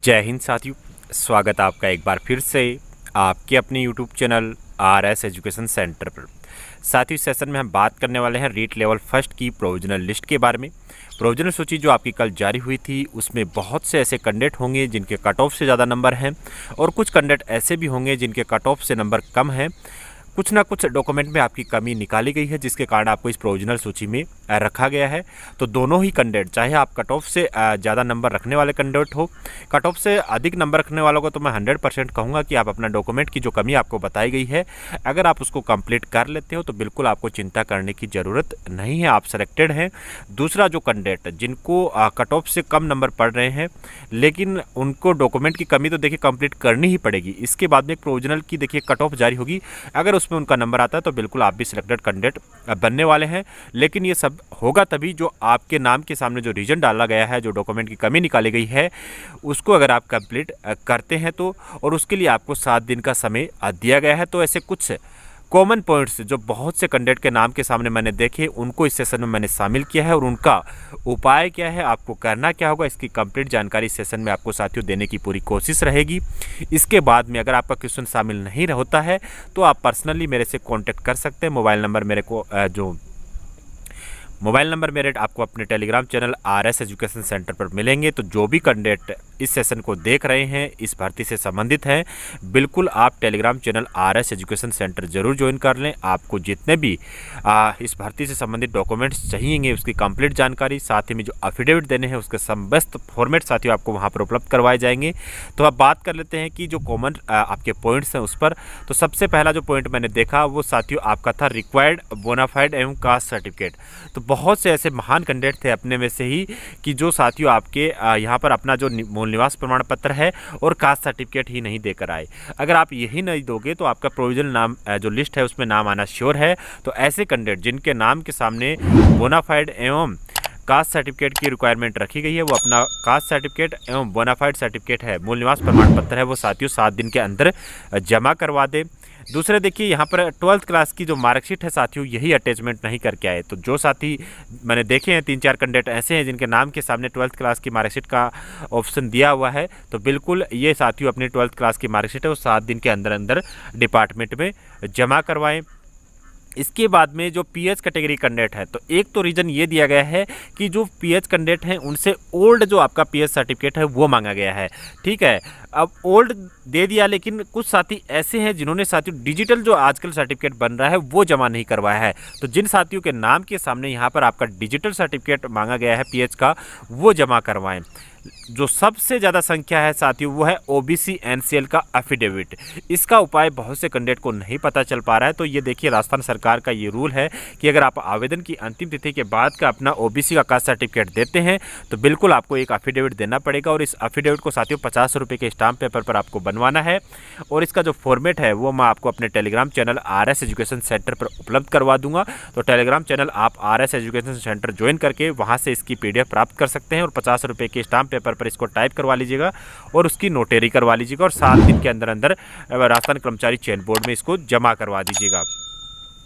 जय हिंद साथियों, स्वागत है आपका एक बार फिर से आपके अपने YouTube channel RS education centre पर। साथियों, इस सेशन में हम बात करने वाले हैं रीट लेवल फर्स्ट की प्रोविजनल लिस्ट के बारे में। प्रोविजनल सूची जो आपकी कल जारी हुई थी उसमें बहुत से ऐसे कैंडिडेट होंगे जिनके कट ऑफ से ज़्यादा नंबर हैं और कुछ कैंडिडेट ऐसे भी होंगे जिनके कट ऑफ से नंबर कम हैं। कुछ ना कुछ डॉक्यूमेंट में आपकी कमी निकाली गई है जिसके कारण आपको इस प्रोविजनल सूची में रखा गया है। तो दोनों ही कैंडिडेट, चाहे आप कट ऑफ से ज़्यादा नंबर रखने वाले कैंडिडेट हो, कट ऑफ से अधिक नंबर रखने वालों को, तो मैं 100% कहूँगा कि आप अपना डॉक्यूमेंट की जो कमी आपको बताई गई है, अगर आप उसको कंप्लीट कर लेते हो तो बिल्कुल आपको चिंता करने की ज़रूरत नहीं है, आप सेलेक्टेड हैं। दूसरा, जो कैंडिडेट जिनको कट ऑफ से कम नंबर पड़ रहे हैं लेकिन उनको डॉक्यूमेंट की कमी तो देखिए कंप्लीट करनी ही पड़ेगी। इसके बाद में एक प्रोविजनल की देखिए कट ऑफ जारी होगी, अगर उसमें उनका नंबर आता है तो बिल्कुल आप भी सिलेक्टेड कैंडिडेट बनने वाले हैं। लेकिन ये सब होगा तभी जो आपके नाम के सामने जो रीजन डाला गया है, जो डॉक्यूमेंट की कमी निकाली गई है, उसको अगर आप कंप्लीट करते हैं तो, और उसके लिए आपको 7 दिन का समय दिया गया है। तो ऐसे कुछ कॉमन पॉइंट्स जो बहुत से कैंडिडेट के नाम के सामने मैंने देखे, उनको इस सेशन में मैंने शामिल किया है और उनका उपाय क्या है, आपको करना क्या होगा, इसकी कंप्लीट जानकारी इस सेशन में आपको साथियों देने की पूरी कोशिश रहेगी। इसके बाद में अगर आपका क्वेश्चन शामिल नहीं होता है तो आप पर्सनली मेरे से कॉन्टैक्ट कर सकते हैं। मोबाइल नंबर मेरे आपको अपने Telegram channel RS education centre पर मिलेंगे। तो जो भी कैंडिडेट इस सेशन को देख रहे हैं, इस भर्ती से संबंधित हैं, बिल्कुल आप Telegram channel RS education centre जरूर ज्वाइन कर लें। आपको जितने भी इस भर्ती से संबंधित डॉक्यूमेंट्स चाहिएंगे, उसकी कंप्लीट जानकारी, साथ ही में जो एफिडेविट देने हैं उसके समस्त फॉर्मेट साथियों आपको वहाँ पर उपलब्ध करवाए जाएंगे। तो अब बात कर लेते हैं कि जो कॉमन आपके पॉइंट्स हैं उस पर। तो सबसे पहला जो पॉइंट मैंने देखा वो साथियों आपका था रिक्वायर्ड बोनाफाइड एवं कास्ट सर्टिफिकेट। तो बहुत से ऐसे महान कैंडिडेट थे अपने में से ही कि जो साथियों आपके यहाँ पर अपना जो मूल निवास प्रमाण पत्र है और कास्ट सर्टिफिकेट ही नहीं देकर आए। अगर आप यही नहीं दोगे तो आपका प्रोविजनल नाम जो लिस्ट है उसमें नाम आना श्योर है। तो ऐसे कैंडिडेट जिनके नाम के सामने बोनाफाइड एवं कास्ट सर्टिफिकेट की रिक्वायरमेंट रखी गई है, वो अपना कास्ट सर्टिफिकेट एवं बोनाफाइड सर्टिफिकेट है, मूल निवास प्रमाण पत्र है, वो साथियों 7 दिन के अंदर जमा करवा दे। दूसरे, देखिए यहाँ पर 12th क्लास की जो मार्कशीट है साथियों, यही अटैचमेंट नहीं करके आए। तो जो साथी मैंने देखे हैं 3-4 कैंडिडेट ऐसे हैं जिनके नाम के सामने 12th क्लास की मार्कशीट का ऑप्शन दिया हुआ है, तो बिल्कुल ये साथियों अपनी 12th क्लास की मार्कशीट है वो 7 दिन के अंदर अंदर डिपार्टमेंट में जमा करवाएं। इसके बाद में जो PH कैटेगरी कैंडिडेट है, तो एक तो रीज़न ये दिया गया है कि जो PH कैंडिडेट हैं उनसे ओल्ड जो आपका PH सर्टिफिकेट है वो मांगा गया है। ठीक है, अब ओल्ड दे दिया, लेकिन कुछ साथी ऐसे हैं जिन्होंने साथियों डिजिटल जो आजकल सर्टिफिकेट बन रहा है वो जमा नहीं करवाया है। तो जिन साथियों के नाम के सामने यहाँ पर आपका डिजिटल सर्टिफिकेट मांगा गया है PH का, वो जमा करवाएं। जो सबसे ज़्यादा संख्या है साथियों वो है OBC NCL का एफिडेविट। इसका उपाय बहुत से कैंडिडेट को नहीं पता चल पा रहा है। तो ये देखिए, राजस्थान सरकार का ये रूल है कि अगर आप आवेदन की अंतिम तिथि के बाद का अपना OBC का कास्ट सर्टिफिकेट देते हैं तो बिल्कुल आपको एक एफिडेविट देना पड़ेगा, और इस एफिडेविट को साथियों 50 रुपये के स्टाम्प पेपर पर आपको बनवाना है। और इसका जो फॉर्मेट है वो मैं आपको अपने Telegram channel RS education centre पर उपलब्ध करवा दूंगा। तो टेलीग्राम चैनल आप RS एजुकेशन सेंटर ज्वाइन करके वहाँ से इसकी PDF प्राप्त कर सकते हैं और 50 रुपये के स्टाम्प पेपर पर इसको टाइप करवा लीजिएगा और उसकी नोटेरी करवा लीजिएगा और 7 दिन के अंदर अंदर राजस्थान कर्मचारी चयन बोर्ड में इसको जमा करवा दीजिएगा।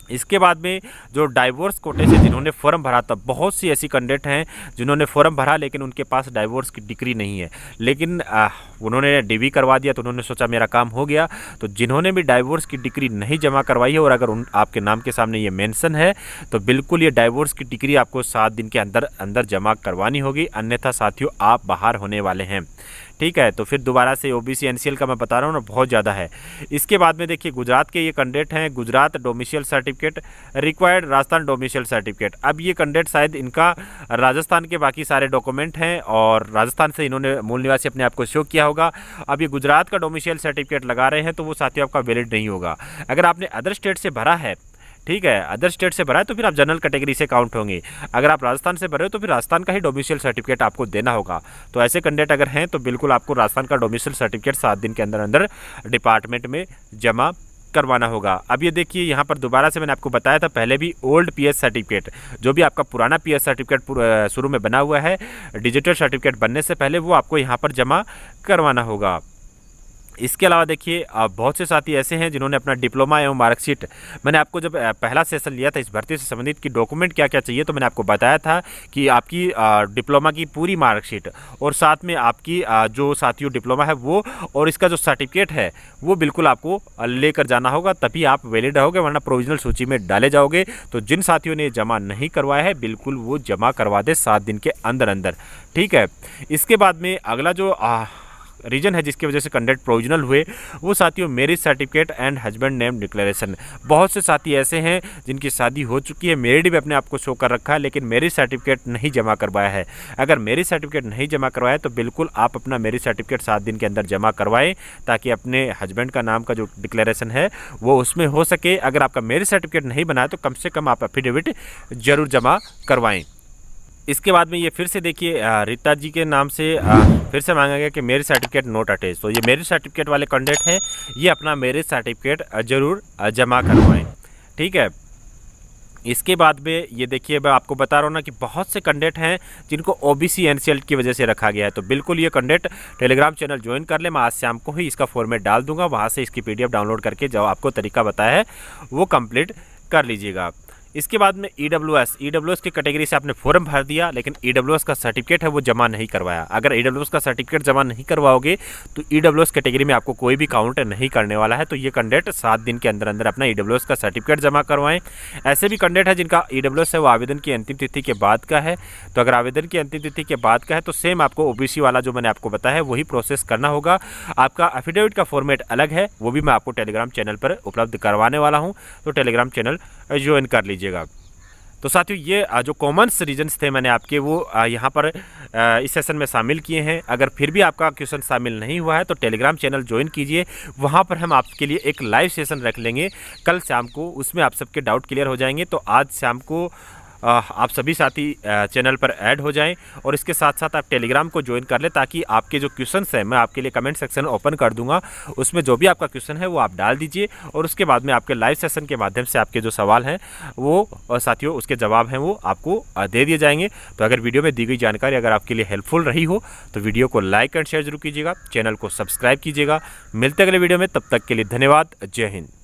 इसके बाद में जो डाइवोर्स कोटे से जिन्होंने फॉर्म भरा था, बहुत सी ऐसी कैंडिडेट हैं जिन्होंने फॉर्म भरा लेकिन उनके पास डाइवोर्स की डिग्री नहीं है, लेकिन उन्होंने DV करवा दिया तो उन्होंने सोचा मेरा काम हो गया। तो जिन्होंने भी डाइवोर्स की डिग्री नहीं जमा करवाई है और अगर आपके नाम के सामने ये मेंशन है तो बिल्कुल ये डाइवोर्स की डिग्री आपको 7 दिन के अंदर अंदर जमा करवानी होगी, अन्यथा साथियों आप बाहर होने वाले हैं। ठीक है, तो फिर दोबारा से OBC NCL का मैं बता रहा हूँ ना, बहुत ज़्यादा है। इसके बाद में देखिए गुजरात के ये कैंडिडेट हैं, Gujarat domicile certificate required, Rajasthan domicile certificate. अब ये कैंडिडेट शायद इनका राजस्थान के बाकी सारे डॉक्यूमेंट हैं और राजस्थान से इन्होंने मूल निवासी अपने आप को शो किया होगा। अब ये गुजरात का डोमिशियल सर्टिफिकेट लगा रहे हैं तो वो साथियों आपका वैलिड नहीं होगा। अगर आपने अदर स्टेट से भरा है, ठीक है, अदर स्टेट से भरा है तो फिर आप जनरल कैटेगरी से काउंट होंगे। अगर आप राजस्थान से भरे हो तो फिर राजस्थान का ही डोमिशियल सर्टिफिकेट आपको देना होगा। तो ऐसे कैंडिडेट अगर हैं तो बिल्कुल आपको राजस्थान का डोमिशियल सर्टिफिकेट 7 दिन के अंदर अंदर डिपार्टमेंट में जमा करवाना होगा। अब ये देखिए यहाँ पर दोबारा से मैंने आपको बताया था पहले भी, ओल्ड PH सर्टिफिकेट, जो भी आपका पुराना PH सर्टिफिकेट शुरू में बना हुआ है डिजिटल सर्टिफिकेट बनने से पहले, वो आपको यहाँ पर जमा करवाना होगा। इसके अलावा देखिए बहुत से साथी ऐसे हैं जिन्होंने अपना डिप्लोमा एवं मार्कशीट, मैंने आपको जब पहला सेशन लिया था इस भर्ती से संबंधित कि डॉक्यूमेंट क्या क्या चाहिए, तो मैंने आपको बताया था कि आपकी डिप्लोमा की पूरी मार्कशीट और साथ में आपकी जो साथियों डिप्लोमा है वो और इसका जो सर्टिफिकेट है वो बिल्कुल आपको लेकर जाना होगा, तभी आप वैलिड रहोगे, वरना प्रोविजनल सूची में डाले जाओगे। तो जिन साथियों ने जमा नहीं करवाया है बिल्कुल वो जमा करवा दे 7 दिन के अंदर अंदर, ठीक है। इसके बाद में अगला जो रीजन है जिसकी वजह से कैंडिडेट प्रोविजनल हुए वो साथियों marriage certificate and husband name declaration. बहुत से साथी ऐसे हैं जिनकी शादी हो चुकी है, मैरिड भी अपने आप को शो कर रखा है, लेकिन मैरिज सर्टिफिकेट नहीं जमा करवाया है। अगर मैरिज सर्टिफिकेट नहीं जमा करवाया तो बिल्कुल आप अपना मैरिज सर्टिफिकेट 7 दिन के अंदर जमा करवाएं, ताकि अपने हस्बैंड का नाम का जो डिक्लेरेशन है वो उसमें हो सके। अगर आपका मैरिज सर्टिफिकेट नहीं बनाया तो कम से कम आप एफिडेविट जरूर जमा करवाएं। इसके बाद में ये फिर से देखिए रीता जी के नाम से फिर से मांगा गया कि मैरिज सर्टिफिकेट नोट अटैच। तो ये मैरिज सर्टिफिकेट वाले कैंडिडेट हैं, ये अपना मैरिज सर्टिफिकेट जरूर जमा करवाएं, ठीक है। इसके बाद में ये देखिए मैं आपको बता रहा हूँ ना कि बहुत से कैंडिडेट हैं जिनको ओबीसी एनसीएल की वजह से रखा गया है, तो बिल्कुल ये कैंडिडेट टेलीग्राम चैनल ज्वाइन कर ले। मैं आज शाम को ही इसका फॉर्मेट डाल दूंगा, वहाँ से इसकी पीडीएफ डाउनलोड करके जो आपको तरीका बताया है वो कंप्लीट कर लीजिएगा। इसके बाद में ईडब्ल्यूएस की कैटेगरी से आपने फॉर्म भर दिया, लेकिन ईडब्ल्यूएस का सर्टिफिकेट है वो जमा नहीं करवाया। अगर ईडब्ल्यूएस का सर्टिफिकेट जमा नहीं करवाओगे तो ईडब्ल्यूएस कैटेगरी में आपको कोई भी काउंट नहीं करने वाला है। तो ये कैंडिडेट 7 दिन के अंदर अंदर अपना ईडब्ल्यूएस का सर्टिफिकेट जमा करवाएं। ऐसे भी कैंडिडेट है जिनका ईडब्ल्यूएस है वो आवेदन की अंतिम तिथि के बाद का है, तो अगर आवेदन की अंतिम तिथि के बाद का है तो सेम आपको ओबीसी वाला जो मैंने आपको बताया है वही प्रोसेस करना होगा। आपका एफिडेविट का फॉर्मेट अलग है, वो भी मैं आपको टेलीग्राम चैनल पर उपलब्ध करवाने वाला हूँ, तो टेलीग्राम चैनल ज्वाइन कर लीजिएगा। तो साथियों ये जो कॉमन्स रीजन्स थे मैंने आपके वो यहाँ पर इस सेशन में शामिल किए हैं। अगर फिर भी आपका क्वेश्चन शामिल नहीं हुआ है तो टेलीग्राम चैनल ज्वाइन कीजिए, वहाँ पर हम आपके लिए एक लाइव सेशन रख लेंगे कल शाम को, उसमें आप सबके डाउट क्लियर हो जाएंगे। तो आज शाम को आप सभी साथी चैनल पर ऐड हो जाएं और इसके साथ साथ आप टेलीग्राम को ज्वाइन कर लें, ताकि आपके जो क्वेश्चंस हैं मैं आपके लिए कमेंट सेक्शन ओपन कर दूंगा, उसमें जो भी आपका क्वेश्चन है वो आप डाल दीजिए और उसके बाद में आपके लाइव सेशन के माध्यम से आपके जो सवाल हैं वो साथियों उसके जवाब हैं वो आपको दे दिए जाएंगे। तो अगर वीडियो में दी गई जानकारी अगर आपके लिए हेल्पफुल रही हो तो वीडियो को लाइक एंड शेयर जरूर कीजिएगा, चैनल को सब्सक्राइब कीजिएगा। मिलते अगले वीडियो में, तब तक के लिए धन्यवाद। जय हिंद।